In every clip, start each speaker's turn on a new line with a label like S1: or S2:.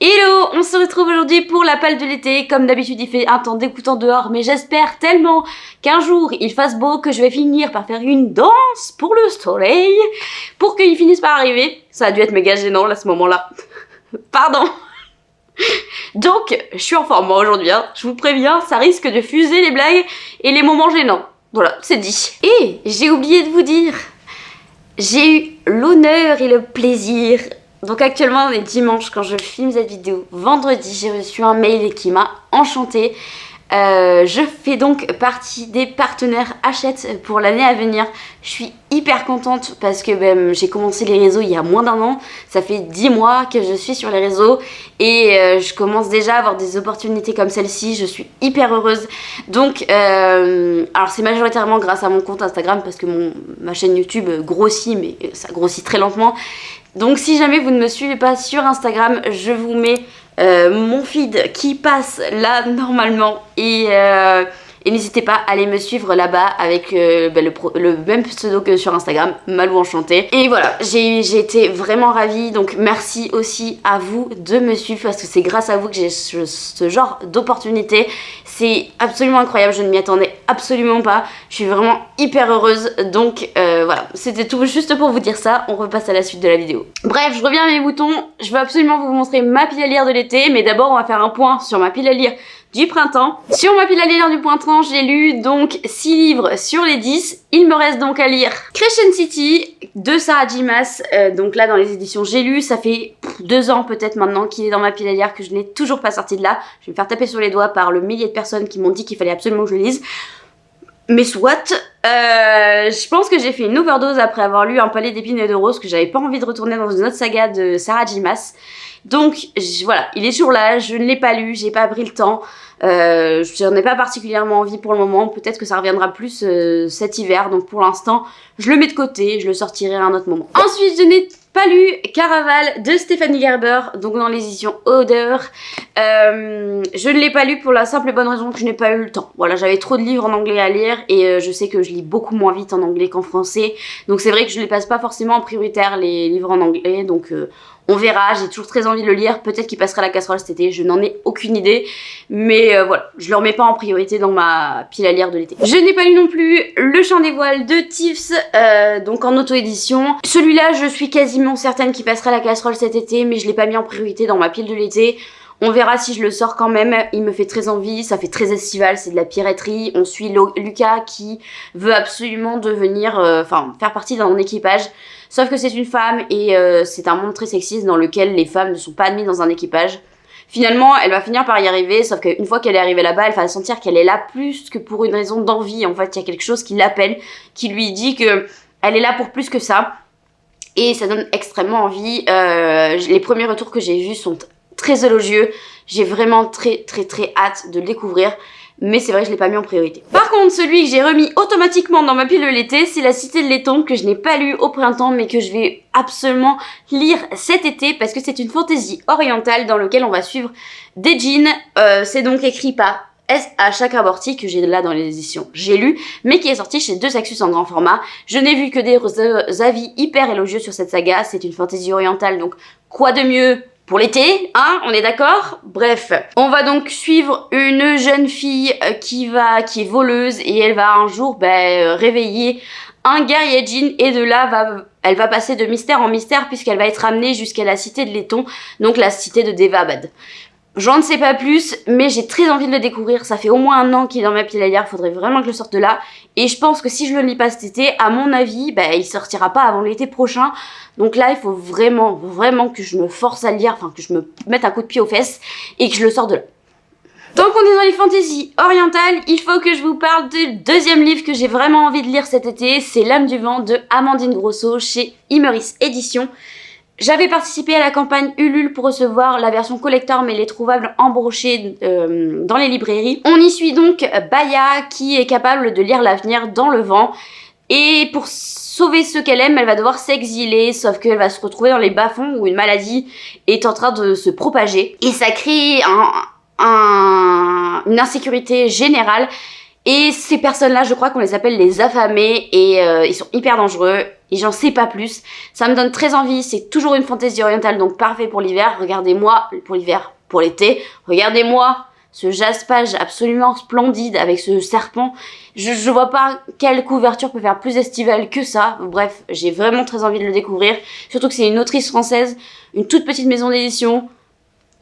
S1: Hello, on se retrouve aujourd'hui pour l'appel de l'été. Comme d'habitude, il fait un temps dégoûtant dehors, mais j'espère tellement qu'un jour il fasse beau que je vais finir par faire une danse pour le soleil, pour qu'il finisse par arriver. Ça a dû être méga gênant à ce moment-là. Pardon. Donc, je suis en forme moi aujourd'hui, hein. Je vous préviens, ça risque de fuser les blagues et les moments gênants. Voilà, c'est dit. Et j'ai oublié de vous dire, j'ai eu l'honneur et le plaisir. Donc actuellement on est dimanche quand je filme cette vidéo. Vendredi j'ai reçu un mail qui m'a enchantée. Je fais donc partie des partenaires Hachette pour l'année à venir. Je suis hyper contente parce que j'ai commencé les réseaux il y a moins d'un an. Ça fait 10 mois que je suis sur les réseaux et je commence déjà à avoir des opportunités comme celle-ci. Je suis hyper heureuse. Donc, alors c'est majoritairement grâce à mon compte Instagram parce que ma chaîne YouTube grossit, mais ça grossit très lentement. Donc si jamais vous ne me suivez pas sur Instagram, je vous mets mon feed qui passe là normalement et n'hésitez pas à aller me suivre là-bas avec le même pseudo que sur Instagram, Malou Enchantée. Et voilà, j'ai été vraiment ravie, donc merci aussi à vous de me suivre parce que c'est grâce à vous que j'ai ce genre d'opportunité. C'est absolument incroyable, je ne m'y attendais absolument pas. Je suis vraiment hyper heureuse, donc voilà, c'était tout juste pour vous dire ça. On repasse à la suite de la vidéo. Bref, je reviens à mes boutons. Je veux absolument vous montrer ma pile à lire de l'été, mais d'abord on va faire un point sur ma pile à lire du printemps. Sur ma pile à lire du printemps, j'ai lu donc 6 livres sur les 10. Il me reste donc à lire Crescent City de Sarah J. Maas. Donc là dans les éditions J'ai lu, ça fait 2 ans peut-être maintenant qu'il est dans ma pile à lire, que je n'ai toujours pas sorti de là. Je vais me faire taper sur les doigts par le millier de personnes qui m'ont dit qu'il fallait absolument que je le lise. Mais soit, je pense que j'ai fait une overdose après avoir lu Un palais d'épines et de roses, que j'avais pas envie de retourner dans une autre saga de Sarah J. Maas. Donc voilà, il est toujours là, je ne l'ai pas lu, j'ai pas pris le temps, j'en ai pas particulièrement envie pour le moment, peut-être que ça reviendra plus cet hiver, donc pour l'instant je le mets de côté, je le sortirai à un autre moment. Ensuite je n'ai pas lu Caraval de Stéphanie Gerber, donc dans les éditions Odeur. Je ne l'ai pas lu pour la simple et bonne raison que je n'ai pas eu le temps. Voilà, j'avais trop de livres en anglais à lire et je sais que je lis beaucoup moins vite en anglais qu'en français, donc c'est vrai que je les passe pas forcément en prioritaire les livres en anglais, donc on verra, j'ai toujours très envie de le lire, peut-être qu'il passera à la casserole cet été, je n'en ai aucune idée, mais voilà, je le remets pas en priorité dans ma pile à lire de l'été. Je n'ai pas lu non plus Le Chant des Voiles de Tiffs, donc en auto-édition. Celui-là, je suis quasiment certaine qu'il passera à la casserole cet été, mais je l'ai pas mis en priorité dans ma pile de l'été. On verra si je le sors quand même, il me fait très envie, ça fait très estival, c'est de la piraterie. On suit Lucas qui veut absolument devenir, faire partie d'un équipage. Sauf que c'est une femme et c'est un monde très sexiste dans lequel les femmes ne sont pas admises dans un équipage. Finalement, elle va finir par y arriver, sauf qu'une fois qu'elle est arrivée là-bas, elle va sentir qu'elle est là plus que pour une raison d'envie. En fait, il y a quelque chose qui l'appelle, qui lui dit que elle est là pour plus que ça. Et ça donne extrêmement envie. Les premiers retours que j'ai vus sont très élogieux. J'ai vraiment très hâte de le découvrir. Mais c'est vrai que je l'ai pas mis en priorité. Par contre, celui que j'ai remis automatiquement dans ma pile de l'été, c'est La Cité de Letton, que je n'ai pas lu au printemps, mais que je vais absolument lire cet été, parce que c'est une fantaisie orientale dans laquelle on va suivre des djinns. C'est donc écrit par S.A. Chakraborty, que j'ai là dans les éditions J'ai lu, mais qui est sorti chez Deux Saxus en grand format. Je n'ai vu que des avis hyper élogieux sur cette saga. C'est une fantaisie orientale, donc quoi de mieux pour l'été, hein, on est d'accord? Bref, on va donc suivre une jeune fille qui est voleuse et elle va un jour réveiller un guerrier djinn et de là elle va passer de mystère en mystère puisqu'elle va être amenée jusqu'à la cité de Letton, donc la cité de Devabad. J'en ne sais pas plus, mais j'ai très envie de le découvrir. Ça fait au moins 1 an qu'il est dans ma pile à lire, faudrait vraiment que je le sorte de là. Et je pense que si je le lis pas cet été, à mon avis, il sortira pas avant l'été prochain. Donc là, il faut vraiment que je me force à le lire, que je me mette un coup de pied aux fesses et que je le sorte de là. Tant qu'on est dans les fantaisies orientales, il faut que je vous parle du deuxième livre que j'ai vraiment envie de lire cet été. C'est L'âme du vent de Amandine Grosso chez Imeris Éditions. J'avais participé à la campagne Ulule pour recevoir la version collector, mais elle est trouvable en brochet dans les librairies. On y suit donc Baya qui est capable de lire l'avenir dans le vent. Et pour sauver ceux qu'elle aime, elle va devoir s'exiler, sauf qu'elle va se retrouver dans les bas-fonds où une maladie est en train de se propager. Et ça crée une insécurité générale. Et ces personnes-là, je crois qu'on les appelle les affamés et ils sont hyper dangereux et j'en sais pas plus. Ça me donne très envie, c'est toujours une fantaisie orientale donc parfait pour l'hiver. Regardez-moi, pour l'hiver, pour l'été, regardez-moi ce jaspage absolument splendide avec ce serpent. Je vois pas quelle couverture peut faire plus estivale que ça. Bref, j'ai vraiment très envie de le découvrir. Surtout que c'est une autrice française, une toute petite maison d'édition.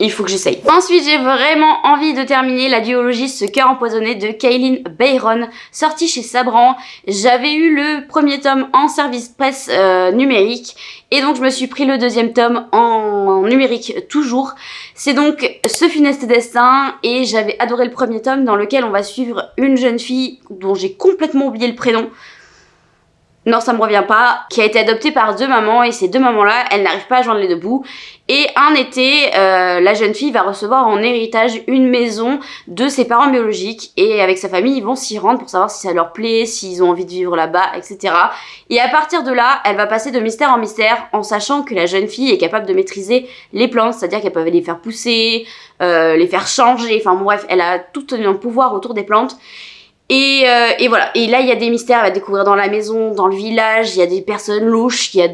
S1: Il faut que j'essaye. Ensuite, j'ai vraiment envie de terminer la duologie Ce cœur empoisonné de Kaylin Byron, sortie chez Sabran. J'avais eu le premier tome en service presse numérique et donc je me suis pris le deuxième tome en numérique toujours. C'est donc Ce funeste destin et j'avais adoré le premier tome dans lequel on va suivre une jeune fille dont j'ai complètement oublié le prénom. Non, ça me revient pas, qui a été adoptée par 2 mamans et ces 2 mamans-là, elles n'arrivent pas à joindre les 2 bouts. Et un été, la jeune fille va recevoir en héritage une maison de ses parents biologiques et avec sa famille, ils vont s'y rendre pour savoir si ça leur plaît, s'ils ont envie de vivre là-bas, etc. Et à partir de là, elle va passer de mystère en mystère en sachant que la jeune fille est capable de maîtriser les plantes, c'est-à-dire qu'elle peut les faire pousser, les faire changer, enfin bref, elle a tout un pouvoir autour des plantes. Et voilà, et là il y a des mystères à découvrir dans la maison, dans le village, il y a des personnes louches, il y a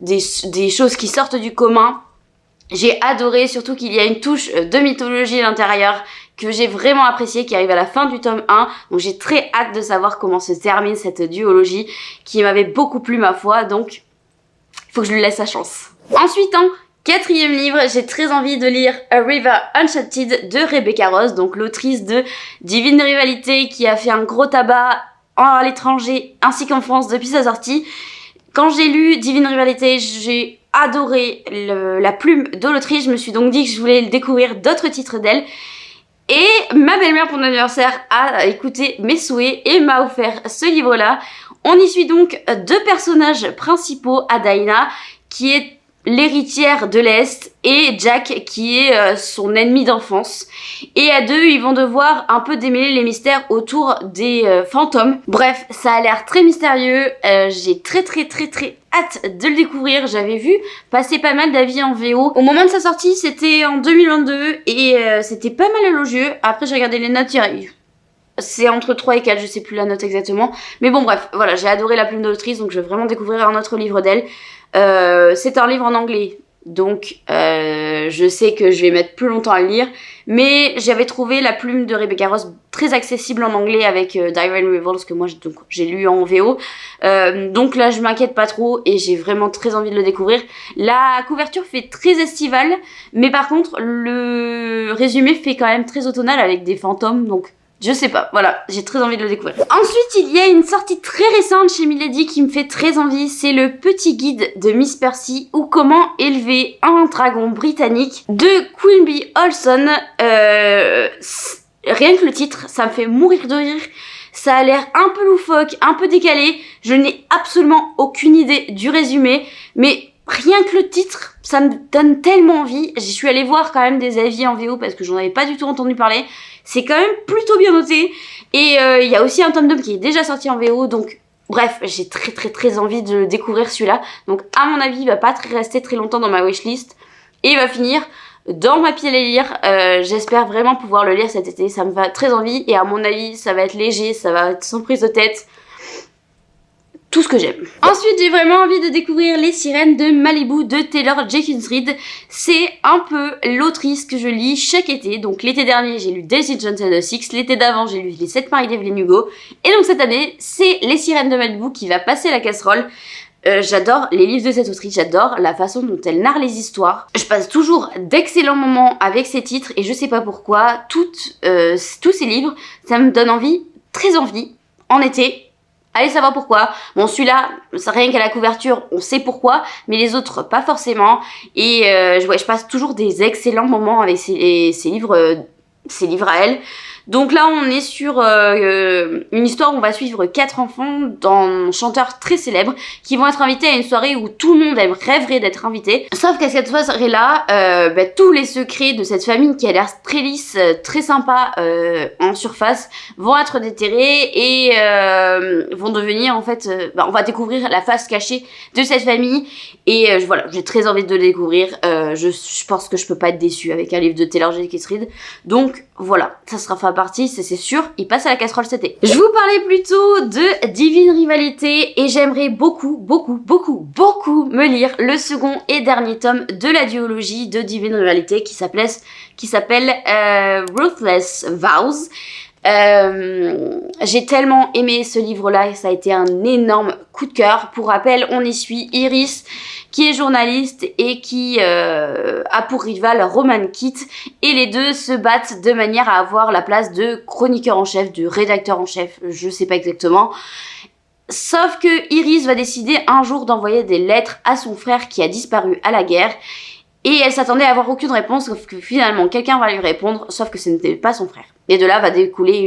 S1: des choses qui sortent du commun. J'ai adoré, surtout qu'il y a une touche de mythologie à l'intérieur que j'ai vraiment appréciée, qui arrive à la fin du tome 1, donc j'ai très hâte de savoir comment se termine cette duologie qui m'avait beaucoup plu ma foi, donc il faut que je lui laisse sa chance. Ensuite, 4e livre, j'ai très envie de lire A River Uncharted de Rebecca Rose, donc l'autrice de Divine Rivalité qui a fait un gros tabac à l'étranger ainsi qu'en France depuis sa sortie. Quand j'ai lu Divine Rivalité, j'ai adoré la plume de l'autrice, je me suis donc dit que je voulais découvrir d'autres titres d'elle. Et ma belle-mère pour mon anniversaire a écouté mes souhaits et m'a offert ce livre-là. On y suit donc 2 personnages principaux, Adaina qui est l'héritière de l'Est et Jack qui est son ennemi d'enfance. Et à 2, ils vont devoir un peu démêler les mystères autour des fantômes. Bref, ça a l'air très mystérieux. J'ai très hâte de le découvrir. J'avais vu passer pas mal d'avis en VO. Au moment de sa sortie, c'était en 2022 et c'était pas mal élogieux. Après, j'ai regardé les notes, c'est entre 3 et 4, je sais plus la note exactement. Mais bon, bref, voilà, j'ai adoré la plume de l'autrice, donc je vais vraiment découvrir un autre livre d'elle. C'est un livre en anglais, donc je sais que je vais mettre plus longtemps à le lire, mais j'avais trouvé la plume de Rebecca Rose très accessible en anglais avec Diane Revolves que moi j'ai lu en VO, donc là je m'inquiète pas trop et j'ai vraiment très envie de le découvrir. La couverture fait très estivale, mais par contre le résumé fait quand même très automnal avec des fantômes, donc je sais pas, voilà, j'ai très envie de le découvrir. Ensuite, il y a une sortie très récente chez Milady qui me fait très envie. C'est le petit guide de Miss Percy ou comment élever un dragon britannique de Quimby Olson. Rien que le titre, ça me fait mourir de rire. Ça a l'air un peu loufoque, un peu décalé. Je n'ai absolument aucune idée du résumé, mais rien que le titre, ça me donne tellement envie. J'y suis allée voir quand même des avis en VO parce que j'en avais pas du tout entendu parler. C'est quand même plutôt bien noté. Et il y a aussi un tome 2 qui est déjà sorti en VO. Donc bref, j'ai très envie de découvrir celui-là. Donc à mon avis, il va pas rester très longtemps dans ma wishlist. Et il va finir dans ma pile à lire. J'espère vraiment pouvoir le lire cet été. Ça me va très envie. Et à mon avis, ça va être léger. Ça va être sans prise de tête. Tout ce que j'aime. Ensuite, j'ai vraiment envie de découvrir Les Sirènes de Malibu de Taylor Jenkins Reid. C'est un peu l'autrice que je lis chaque été. Donc l'été dernier, j'ai lu Daisy Johnson de Six. L'été d'avant, j'ai lu Les 7 maris d'Evelyn Hugo. Et donc cette année, c'est Les Sirènes de Malibu qui va passer la casserole. J'adore les livres de cette autrice, j'adore la façon dont elle narre les histoires. Je passe toujours d'excellents moments avec ces titres et je sais pas pourquoi, tous ces livres, ça me donne très envie, en été. Allez savoir pourquoi. Bon, celui-là, rien qu'à la couverture, on sait pourquoi, mais les autres, pas forcément. Et je passe toujours des excellents moments avec ces livres à elle. Donc là, on est sur une histoire où on va suivre 4 enfants d'un chanteur très célèbre qui vont être invités à une soirée où tout le monde rêverait d'être invité. Sauf qu'à cette soirée-là, tous les secrets de cette famille qui a l'air très lisse, très sympa en surface, vont être déterrés et vont devenir en fait... on va découvrir la face cachée de cette famille et voilà, j'ai très envie de le découvrir. Je pense que je peux pas être déçue avec un livre de Taylor Jenkins Reid. Donc voilà, ça sera partie, c'est sûr, il passe à la casserole cet été. Je vous parlais plutôt de Divine Rivalité et j'aimerais beaucoup me lire le second et dernier tome de la duologie de Divine Rivalité qui s'appelle Ruthless Vows. J'ai tellement aimé ce livre-là et ça a été un énorme coup de cœur. Pour rappel, on y suit Iris qui est journaliste et qui a pour rival Roman Kitt et les deux se battent de manière à avoir la place de chroniqueur en chef, de rédacteur en chef, je sais pas exactement. Sauf que Iris va décider un jour d'envoyer des lettres à son frère qui a disparu à la guerre. Et elle s'attendait à avoir aucune réponse, sauf que finalement quelqu'un va lui répondre, sauf que ce n'était pas son frère. Et de là va découler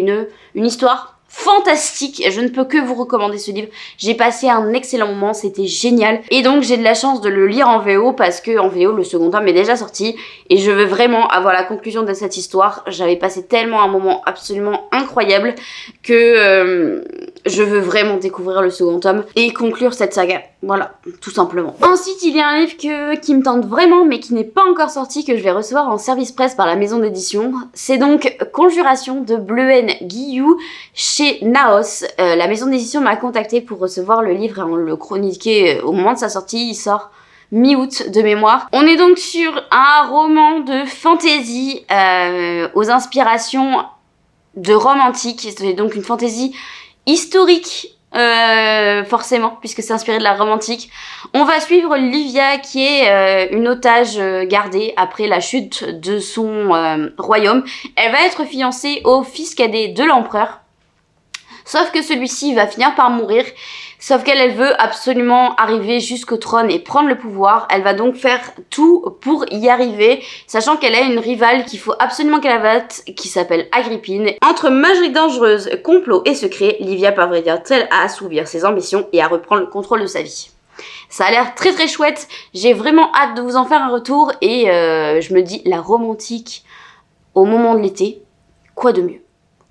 S1: une histoire fantastique. Je ne peux que vous recommander ce livre. J'ai passé un excellent moment, c'était génial. Et donc j'ai de la chance de le lire en VO parce que en VO le second tome est déjà sorti et je veux vraiment avoir la conclusion de cette histoire. J'avais passé tellement un moment absolument incroyable que je veux vraiment découvrir le second tome et conclure cette saga. Voilà, tout simplement. Ensuite, il y a un livre qui me tente vraiment mais qui n'est pas encore sorti, que je vais recevoir en service presse par la maison d'édition. C'est donc Conjuration de Bleuen Guillou chez Naos. La maison d'édition m'a contacté pour recevoir le livre et on le chroniquait au moment de sa sortie. Il sort mi-août de mémoire. On est donc sur un roman de fantasy aux inspirations de romantique. C'est donc une fantasy historique. Forcément, puisque c'est inspiré de la Rome antique. On va suivre Livia qui est une otage gardée après la chute de son royaume. Elle va être fiancée au fils cadet de l'empereur. Sauf que celui-ci va finir par mourir. Sauf qu'elle veut absolument arriver jusqu'au trône et prendre le pouvoir. Elle va donc faire tout pour y arriver, sachant qu'elle a une rivale qu'il faut absolument qu'elle abatte, qui s'appelle Agrippine. Entre magie dangereuse, complot et secret, Livia parvient-elle à assouvir ses ambitions et à reprendre le contrôle de sa vie. Ça a l'air très très chouette. J'ai vraiment hâte de vous en faire un retour et je me dis, la romantique au moment de l'été, quoi de mieux?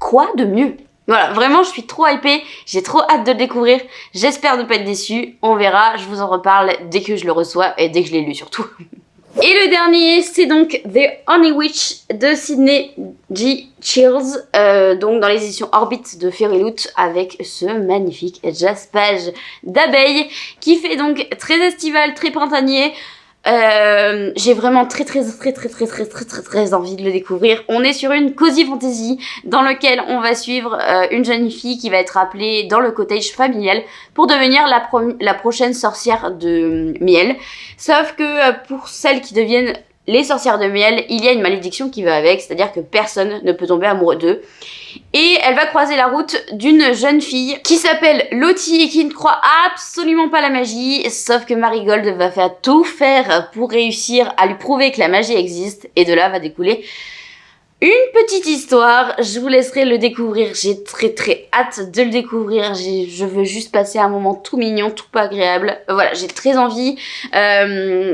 S1: Quoi de mieux? Voilà, vraiment, je suis trop hypée, j'ai trop hâte de le découvrir, j'espère ne pas être déçue, on verra, je vous en reparle dès que je le reçois et dès que je l'ai lu surtout. Et le dernier, c'est donc The Honey Witch de Sydney G. Childs, donc dans les éditions Orbit de Fairyloot, avec ce magnifique jaspage d'abeilles qui fait donc très estival, très printanier. J'ai vraiment très envie de le découvrir. On est sur une cozy fantasy dans lequel on va suivre une jeune fille qui va être appelée dans le cottage familial pour devenir la prochaine sorcière de miel. Sauf que pour celles qui deviennent les sorcières de miel, il y a une malédiction qui va avec, c'est-à-dire que personne ne peut tomber amoureux d'eux. Et elle va croiser la route d'une jeune fille qui s'appelle Lottie et qui ne croit absolument pas à la magie, sauf que Marigold va tout faire pour réussir à lui prouver que la magie existe, et de là va découler une petite histoire. Je vous laisserai le découvrir, j'ai très hâte de le découvrir, je veux juste passer un moment tout mignon, tout pas agréable. Voilà, j'ai très envie.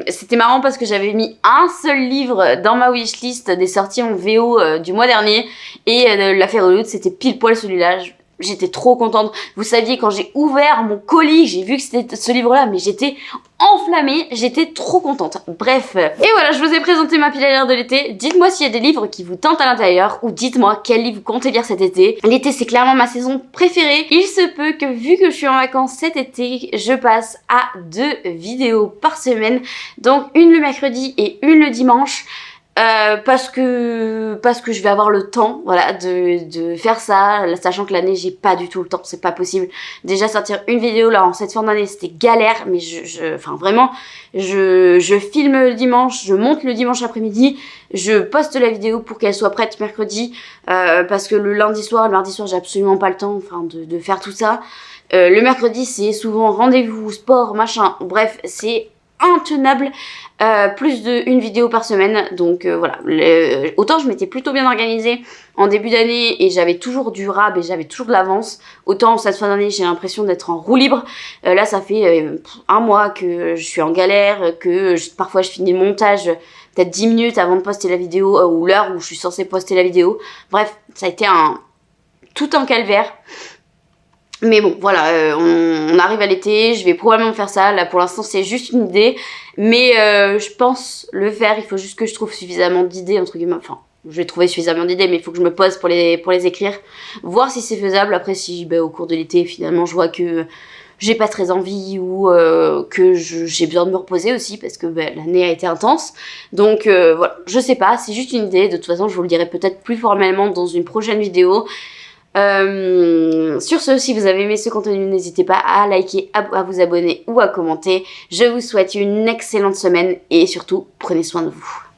S1: C'était marrant parce que j'avais mis un seul livre dans ma wishlist des sorties en VO du mois dernier et la Fairyloot, c'était pile poil celui-là. J'étais trop contente. Vous saviez, quand j'ai ouvert mon colis, j'ai vu que c'était ce livre-là, mais j'étais enflammée, j'étais trop contente. Bref. Et voilà, je vous ai présenté ma pile à lire de l'été. Dites-moi s'il y a des livres qui vous tentent à l'intérieur, ou dites-moi quel livre vous comptez lire cet été. L'été, c'est clairement ma saison préférée. Il se peut que, vu que je suis en vacances cet été, je passe à 2 vidéos par semaine. Donc, une le mercredi et une le dimanche. Parce que je vais avoir le temps, voilà, de faire ça, sachant que l'année j'ai pas du tout le temps, c'est pas possible. Déjà sortir une vidéo là en cette fin d'année c'était galère, mais enfin vraiment, je filme le dimanche, je monte le dimanche après-midi, je poste la vidéo pour qu'elle soit prête mercredi, parce que le lundi soir, le mardi soir j'ai absolument pas le temps, enfin de faire tout ça. Le mercredi c'est souvent rendez-vous, sport, machin, bref, c'est intenable. Plus d'une vidéo par semaine, donc voilà, autant je m'étais plutôt bien organisée en début d'année et j'avais toujours du rab et j'avais toujours de l'avance, autant cette fin d'année j'ai l'impression d'être en roue libre. Là ça fait un mois que je suis en galère, que parfois je finis le montage peut-être 10 minutes avant de poster la vidéo ou l'heure où je suis censée poster la vidéo. Bref, ça a été tout un calvaire. Mais bon, voilà, on arrive à l'été, je vais probablement faire ça. Là, pour l'instant, c'est juste une idée. Mais je pense le faire, il faut juste que je trouve suffisamment d'idées, entre guillemets. Enfin, je vais trouver suffisamment d'idées, mais il faut que je me pose pour les écrire, voir si c'est faisable. Après, si au cours de l'été, finalement, je vois que j'ai pas très envie ou que j'ai besoin de me reposer aussi parce que l'année a été intense. Donc voilà, je sais pas, c'est juste une idée. De toute façon, je vous le dirai peut-être plus formellement dans une prochaine vidéo. Sur ce, si vous avez aimé ce contenu, n'hésitez pas à liker, à vous abonner ou à commenter. Je vous souhaite une excellente semaine et surtout, prenez soin de vous.